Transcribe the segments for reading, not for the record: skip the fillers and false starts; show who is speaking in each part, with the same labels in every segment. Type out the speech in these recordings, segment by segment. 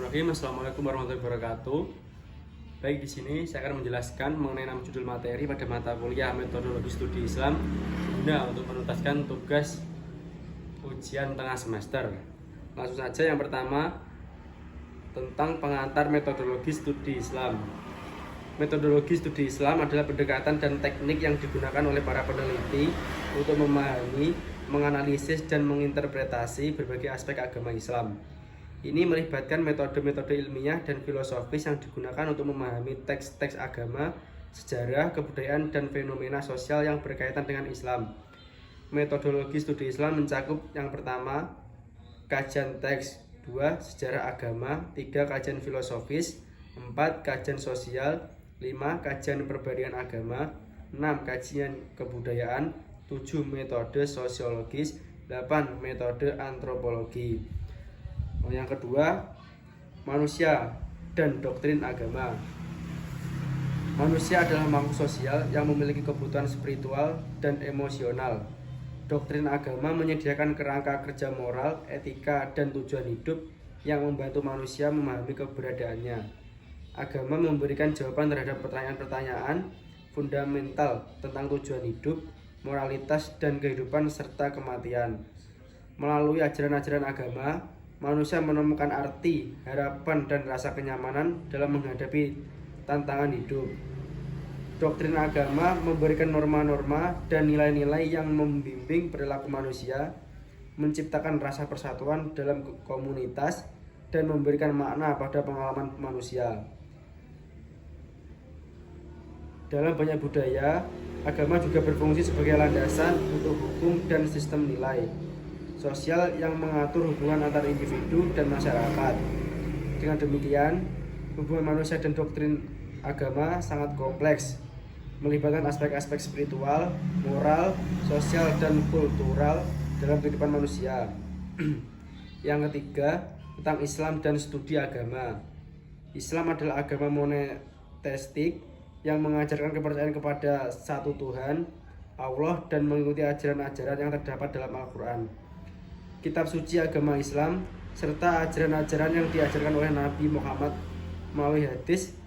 Speaker 1: Bismillahirrahmanirrahim. Assalamualaikum warahmatullahi wabarakatuh. Baik, di sini saya akan menjelaskan mengenai 6 judul materi pada mata kuliah Metodologi Studi Islam guna untuk menuntaskan tugas ujian tengah semester. Langsung saja, yang pertama tentang pengantar metodologi studi Islam. Metodologi studi Islam adalah pendekatan dan teknik yang digunakan oleh para peneliti untuk memahami, menganalisis, dan menginterpretasi berbagai aspek agama Islam. Ini melibatkan metode-metode ilmiah dan filosofis yang digunakan untuk memahami teks-teks agama, sejarah, kebudayaan, dan fenomena sosial yang berkaitan dengan Islam. Metodologi studi Islam mencakup yang pertama, kajian teks, 2. Sejarah agama, 3. Kajian filosofis, 4. Kajian sosial, 5. Kajian perbandingan agama, 6. Kajian kebudayaan, 7. Metode sosiologis, 8. Metode antropologi. Yang kedua, manusia dan doktrin agama. Manusia adalah makhluk sosial yang memiliki kebutuhan spiritual dan emosional. Doktrin agama menyediakan kerangka kerja moral, etika, dan tujuan hidup yang membantu manusia memahami keberadaannya. Agama memberikan jawaban terhadap pertanyaan-pertanyaan fundamental tentang tujuan hidup, moralitas, dan kehidupan serta kematian. Melalui ajaran-ajaran agama, manusia menemukan arti, harapan, dan rasa kenyamanan dalam menghadapi tantangan hidup. Doktrin agama memberikan norma-norma dan nilai-nilai yang membimbing perilaku manusia, menciptakan rasa persatuan dalam komunitas, dan memberikan makna pada pengalaman manusia. Dalam banyak budaya, agama juga berfungsi sebagai landasan untuk hukum dan sistem nilai sosial yang mengatur hubungan antar individu dan masyarakat. Dengan demikian, hubungan manusia dan doktrin agama sangat kompleks, melibatkan aspek-aspek spiritual, moral, sosial, dan kultural dalam kehidupan manusia. Yang ketiga, tentang Islam dan studi agama. Islam adalah agama monoteistik yang mengajarkan kepercayaan kepada satu Tuhan, Allah, dan mengikuti ajaran-ajaran yang terdapat dalam Al-Quran, kitab suci agama Islam, serta ajaran-ajaran yang diajarkan oleh Nabi Muhammad melalui hadis.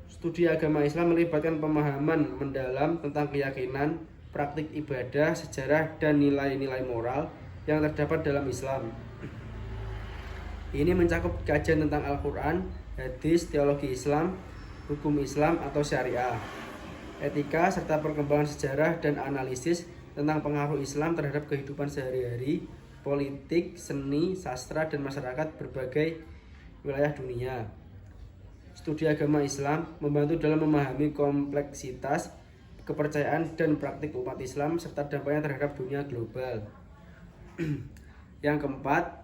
Speaker 1: Studi agama Islam melibatkan pemahaman mendalam tentang keyakinan, praktik ibadah, sejarah, dan nilai-nilai moral yang terdapat dalam Islam. Ini mencakup kajian tentang Al-Quran, hadis, teologi Islam, hukum Islam atau syariah, etika, serta perkembangan sejarah dan analisis tentang pengaruh Islam terhadap kehidupan sehari-hari, politik, seni, sastra, dan masyarakat berbagai wilayah dunia. Studi agama Islam membantu dalam memahami kompleksitas, kepercayaan, dan praktik umat Islam serta dampaknya terhadap dunia global. Yang keempat,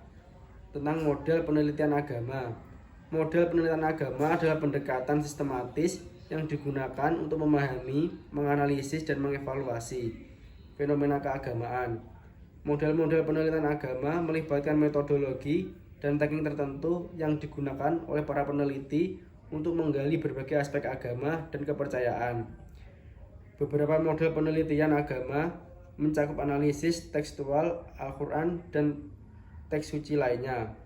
Speaker 1: tentang model penelitian agama. Model penelitian agama adalah pendekatan sistematis yang digunakan untuk memahami, menganalisis, dan mengevaluasi fenomena keagamaan. Model-model penelitian agama melibatkan metodologi dan teknik tertentu yang digunakan oleh para peneliti untuk menggali berbagai aspek agama dan kepercayaan. Beberapa model penelitian agama mencakup analisis tekstual Al-Quran dan teks suci lainnya,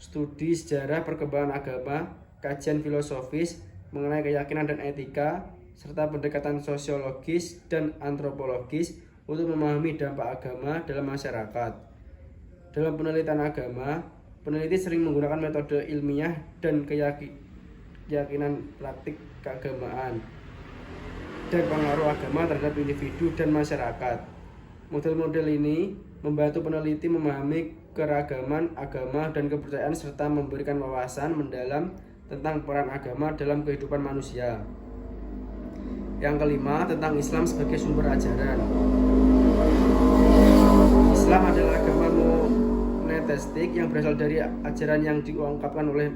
Speaker 1: studi sejarah perkembangan agama, kajian filosofis mengenai keyakinan dan etika, serta pendekatan sosiologis dan antropologis untuk memahami dampak agama dalam masyarakat. Dalam penelitian agama, peneliti sering menggunakan metode ilmiah dan keyakinan praktik keagamaan dan pengaruh agama terhadap individu dan masyarakat. Model-model ini membantu peneliti memahami keragaman agama dan kepercayaan serta memberikan wawasan mendalam tentang peran agama dalam kehidupan manusia. Yang kelima, tentang Islam sebagai sumber ajaran. Islam adalah agama monoteistik yang berasal dari ajaran yang diungkapkan oleh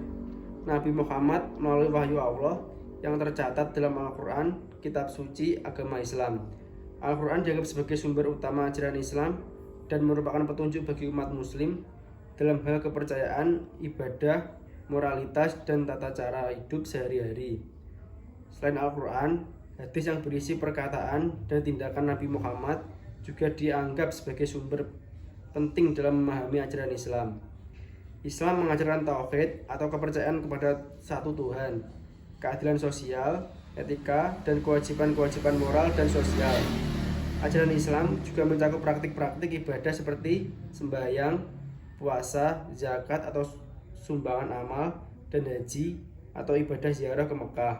Speaker 1: Nabi Muhammad melalui wahyu Allah yang tercatat dalam Al-Quran, kitab suci agama Islam. Al-Quran dianggap sebagai sumber utama ajaran Islam dan merupakan petunjuk bagi umat muslim dalam hal kepercayaan, ibadah, moralitas, dan tata cara hidup sehari-hari. Selain Al-Quran, hadis yang berisi perkataan dan tindakan Nabi Muhammad juga dianggap sebagai sumber penting dalam memahami ajaran Islam. Islam mengajarkan tauhid atau kepercayaan kepada satu Tuhan, keadilan sosial, etika, dan kewajiban-kewajiban moral dan sosial. Ajaran Islam juga mencakup praktik-praktik ibadah seperti sembahyang, puasa, zakat atau sumbangan amal, dan haji atau ibadah ziarah ke Mekah.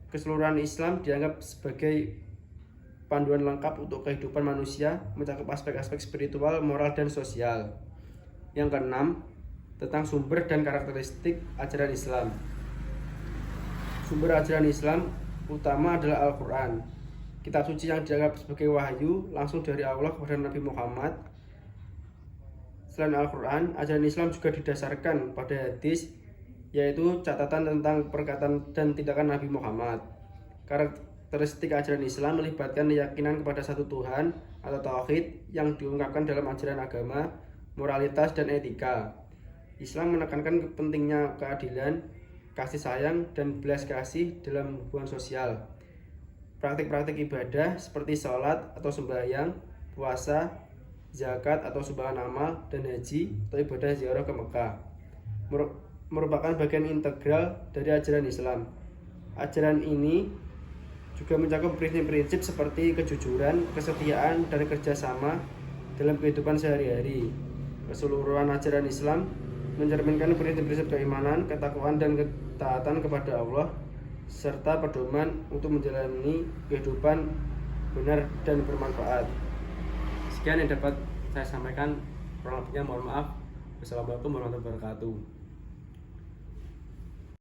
Speaker 1: Keseluruhan Islam dianggap sebagai panduan lengkap untuk kehidupan manusia, mencakup aspek-aspek spiritual, moral, dan sosial. Yang keenam, tentang sumber dan karakteristik ajaran Islam. Sumber ajaran Islam utama adalah Al-Quran, kitab suci yang dianggap sebagai wahyu langsung dari Allah kepada Nabi Muhammad. Selain Al-Quran, ajaran Islam juga didasarkan pada hadis, yaitu catatan tentang perkataan dan tindakan Nabi Muhammad. Karakteristik ajaran Islam melibatkan keyakinan kepada satu Tuhan atau tauhid yang diungkapkan dalam ajaran agama, moralitas, dan etika. Islam menekankan pentingnya keadilan, kasih sayang, dan belas kasih dalam hubungan sosial. Praktik-praktik ibadah seperti sholat atau sembahyang, puasa, zakat atau sumbangan amal, dan haji atau ibadah ziarah ke Mekah merupakan bagian integral dari ajaran Islam. Ajaran ini juga mencakup prinsip-prinsip seperti kejujuran, kesetiaan, dan kerjasama dalam kehidupan sehari-hari. Keseluruhan ajaran Islam mencerminkan prinsip-prinsip keimanan, ketakwaan, dan ketaatan kepada Allah, serta pedoman untuk menjalani kehidupan benar dan bermanfaat. Sekian yang dapat saya sampaikan, kurang lebihnya mohon maaf. Wassalamualaikum warahmatullahi wabarakatuh.